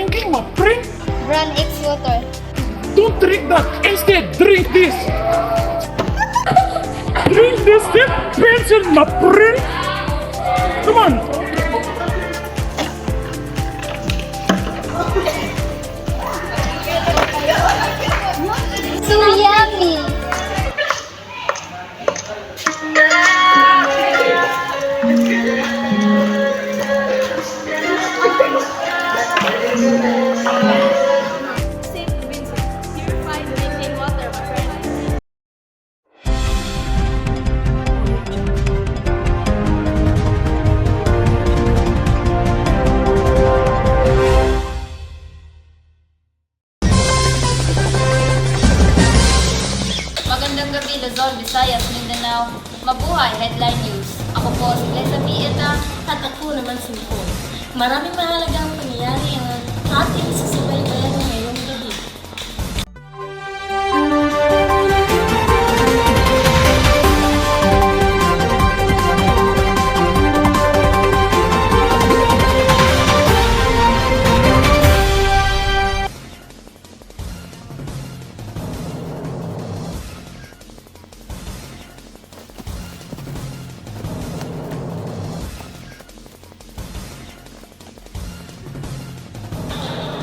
drinking, my friend? Brand X water. Don't drink that. Instead, drink this. Drink this, that pencil, my friend. Come on. So yummy. Safe drinking. Purified drinking water, my friend. Magandang gabi, Luzon, Visayas, Mindanao. Mabuhay, Headline News. Ako po si Glenda Pieta. At ako naman si Nicole. Maraming mahalagang pangyayari ang ating susubaybayan ngayong gabi.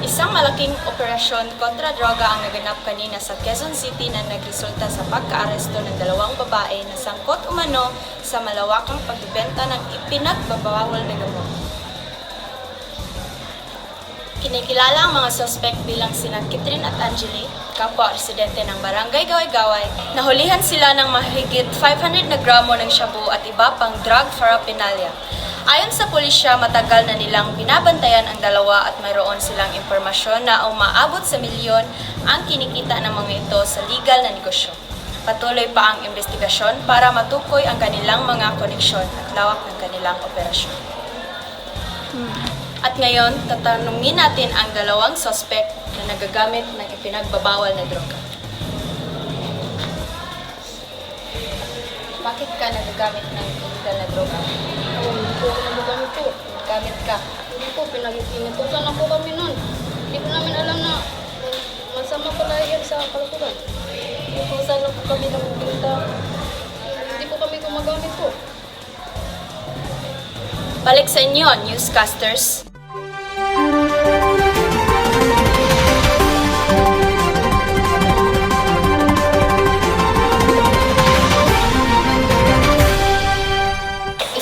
Isang malaking operasyon kontra droga ang naganap kanina sa Quezon City na nagresulta sa pagkaaresto ng dalawang babae na sangkot umano sa malawakang pagbebenta ng ipinagbabawal na gamot. Kinikilala ang mga suspect bilang sina Catherine at Angeli, kapwa residente ng barangay Gaway-Gaway. Nahulihan sila ng mahigit 500 na gramo ng shabu at iba pang drug paraphernalia. Ayon sa pulisya, matagal na nilang binabantayan ang dalawa at mayroon silang impormasyon na umaabot sa milyon ang kinikita ng mga ito sa legal na negosyo. Patuloy pa ang investigasyon para matukoy ang kanilang mga koneksyon at lawak ng kanilang operasyon. At ngayon, tatanungin natin ang dalawang suspect na nagagamit ng ipinagbabawal na droga. Bakit ka nagagamit ng illegal na droga? Hindi po ako nagagamit po. Gamit ka. Hindi po, pinag-inutusan lang po kami nun. Hindi po namin alam na masama pala yan sa kalusugan. Inutusan lang po kami ng pinta. Hindi po kami gumagamit po. Balik sa inyo, newscasters.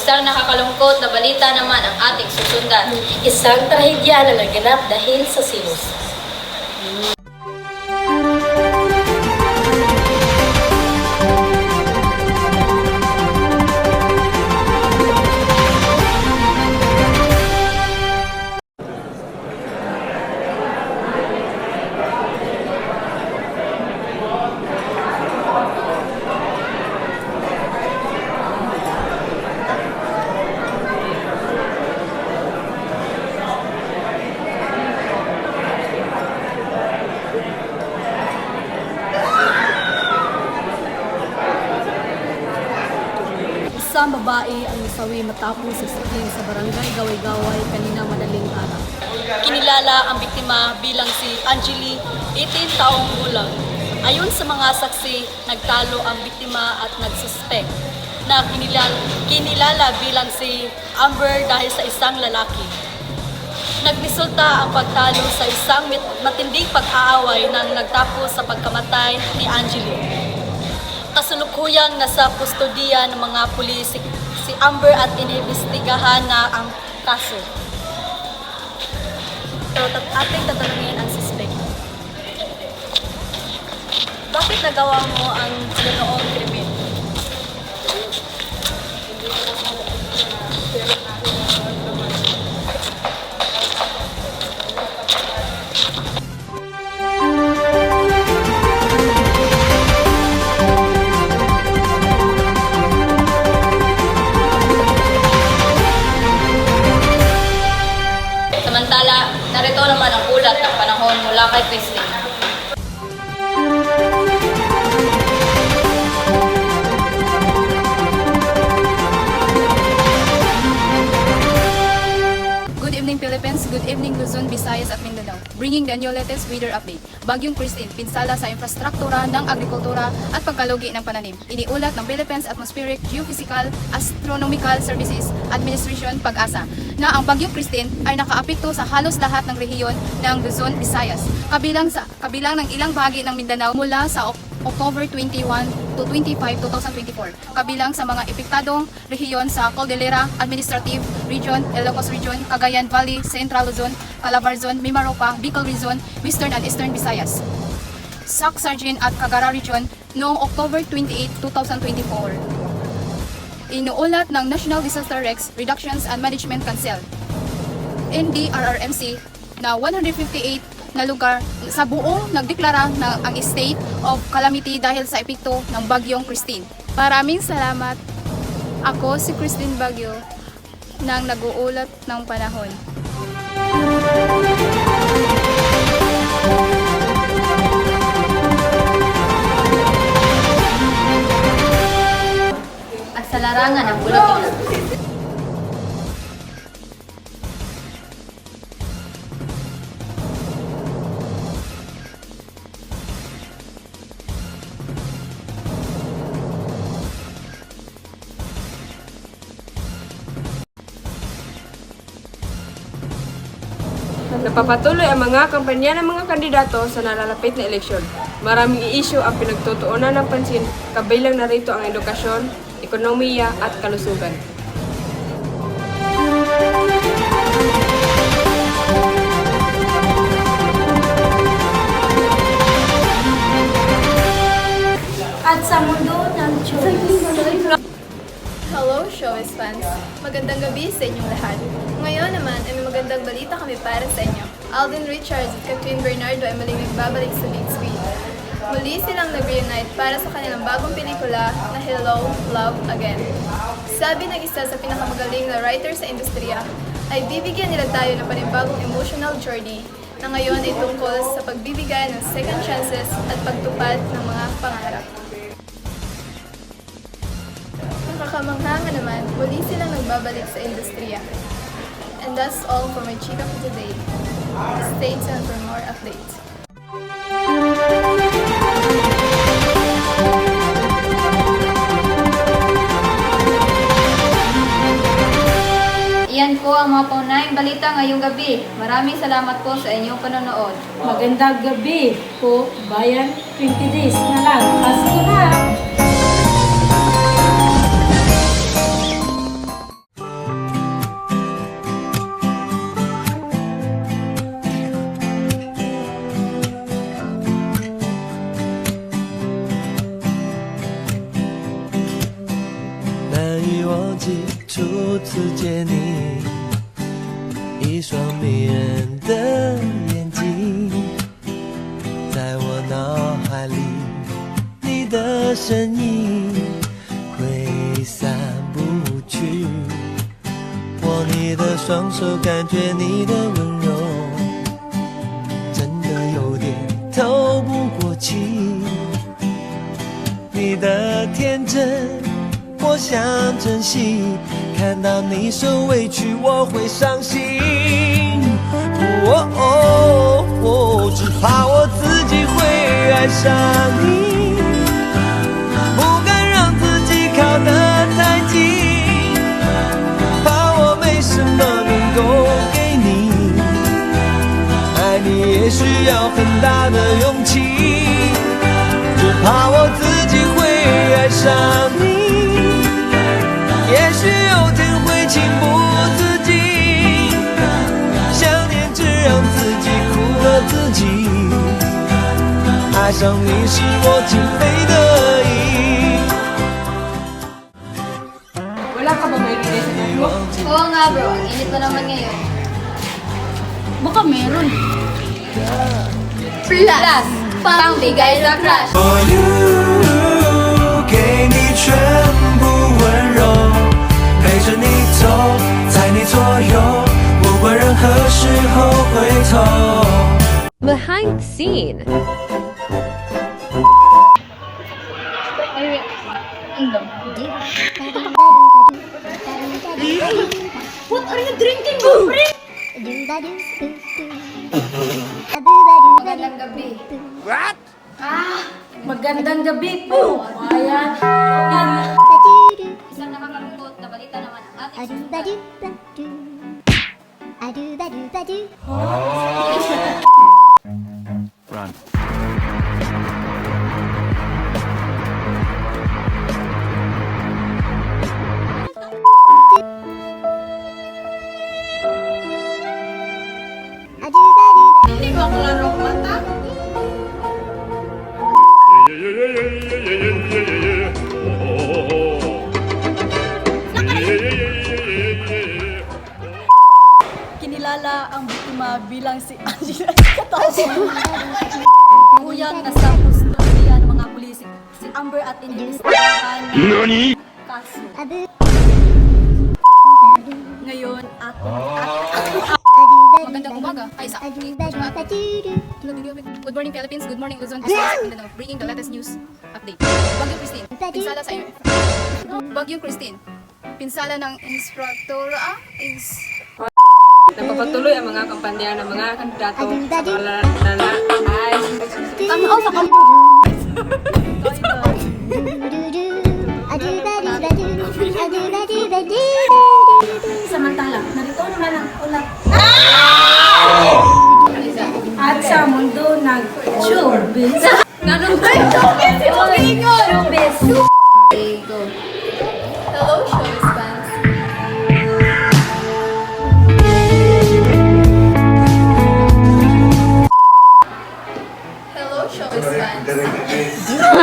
Isang nakakalungkot na balita naman ang ating susundan. Isang trahedya na naganap dahil sa silos. Isang babae ang nasawi matapos saksakin sa barangay Gaway-Gaway kanina madaling araw. Kinilala ang biktima bilang si Angeli, 18 taong gulang. Ayon sa mga saksi, nagtalo ang biktima at nagsuspect na kinilala bilang si Amber dahil sa isang lalaki. Nagresulta ang pagtalo sa isang matinding pag-aaway nang nagtapos sa pagkamatay ni Angeli. Kasalukuyang nasa kustodiya ng mga pulis si Amber at iniimbestigahan na ang kaso. Pero ating tatanungin ang suspect. Bakit nagawa mo ang ganoong krimen? Samantala, narito naman ang ulat ng panahon mula kay Christine. Good evening, Philippines. Good evening Luzon, Visayas at Mindanao. Bringing the new latest weather update. Bagyong Christine, pinsala sa infrastruktura ng agrikultura at pagkalugi ng pananim. Iniulat ng Philippines Atmospheric, Geophysical, Astronomical Services Administration Pag-asa na ang Bagyong Christine ay nakaapekto sa halos lahat ng rehiyon ng Luzon, Visayas. Kabilang ng ilang bahagi ng Mindanao mula sa October 21 to 25, 2024. Kabilang sa mga epektadong rehiyon sa Cordillera Administrative Region, Ilocos Region, Cagayan Valley, Central Luzon, Calabar Zone, Mimaropa, Bicol Region, Western and Eastern Visayas, Sac Sargent at Cagara Region noong October 28, 2024. Inuulat ng National Disaster Risk Reductions and Management Council, NDRRMC, na 158 na lugar sa buong nagdeklara na ang state of calamity dahil sa epekto ng Bagyong Christine. Maraming salamat. Ako si Christine Bagyo ng nag-uulat ng panahon. At sa larangan ng politika. Napapatuloy ang mga kampanya ng mga kandidato sa nalalapit na eleksyon. Maraming i-issue ang pinagtutuunan ng pansin, kabilang narito ang edukasyon, ekonomiya at kalusugan. At sa mundo ng Diyos. Hello, Showbiz fans! Magandang gabi sa inyong lahat. Ngayon naman ay may magandang balita kami para sa inyo. Alden Richards at Catherine Bernardo ay muling nagbabalik sa big screen. Muli silang nag-reunite para sa kanilang bagong pelikula na Hello, Love Again. Sabi ng isa sa pinakamagaling na writer sa industriya, ay bibigyan nila tayo ng panibagong emotional journey na ngayon ay tungkol sa pagbibigay ng second chances at pagtupad ng mga pangarap. Nakakamangha nga naman, muli silang nagbabalik sa industriya. And that's all for my chika for today. Stay tuned for more updates. Iyan po ang mga paunahing balita ngayong gabi. Maraming salamat po sa inyong panonood. Magandang gabi po, Bayan 20 days na lang. Pasko na!初次见你，一双迷人的眼睛，在我脑海里，你的身影挥散不去。握你的双手，感觉你的温柔，真的有点透不过气。你的天真，我想珍惜。看到你受委屈，我会伤心。只怕我自己会爱上你，不敢让自己靠得太近，怕我没什么能够给你。爱你也需要很大的勇气，只怕我自己会爱上你。也许有天会情不自禁，想念只让自己苦了自己。爱上你是我情非得已。Wala ka ba may bigay sa gabi? Oo nga bro, ang init pa naman ngayon. Baka meron. Plus, pangbigay sa crush. For you， 给你全部温柔，陪着你走，在你左右，不管任何时候回头。Behind the scene. What are you drinking, bro? Magandang gabi. Magandang gabi po. Ayan. Isang nakakalungkot na balita naman ang ating Run. Hindi ko klaro mata. Kinilala ang biktima bilang si Angela Kuyan na sa kustodiya ng mga pulis si Amber at inimbestigahan ng kaso. Ngayon, Magandang umaga. Ay, sa Good morning, Philippines. Good morning, Luzon. This is Mindanao. Bringing the latest news update. Bagyong Christine. Pinsala sa Bagyong Christine. Pinsala ng instruktora. Napapatuloy ang mga kampanya ng mga kandidato sa Samantala, narito naman ang ulat. At sa mundo ng showbiz. Showbiz. Hello, showbiz fans. Hello, showbiz fans.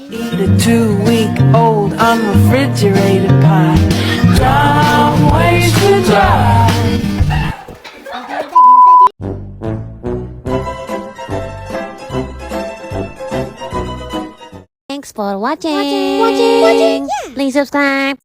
Eat a 2-week-old unrefrigerated pie. Dumb ways to die. Thanks for watching. Please subscribe.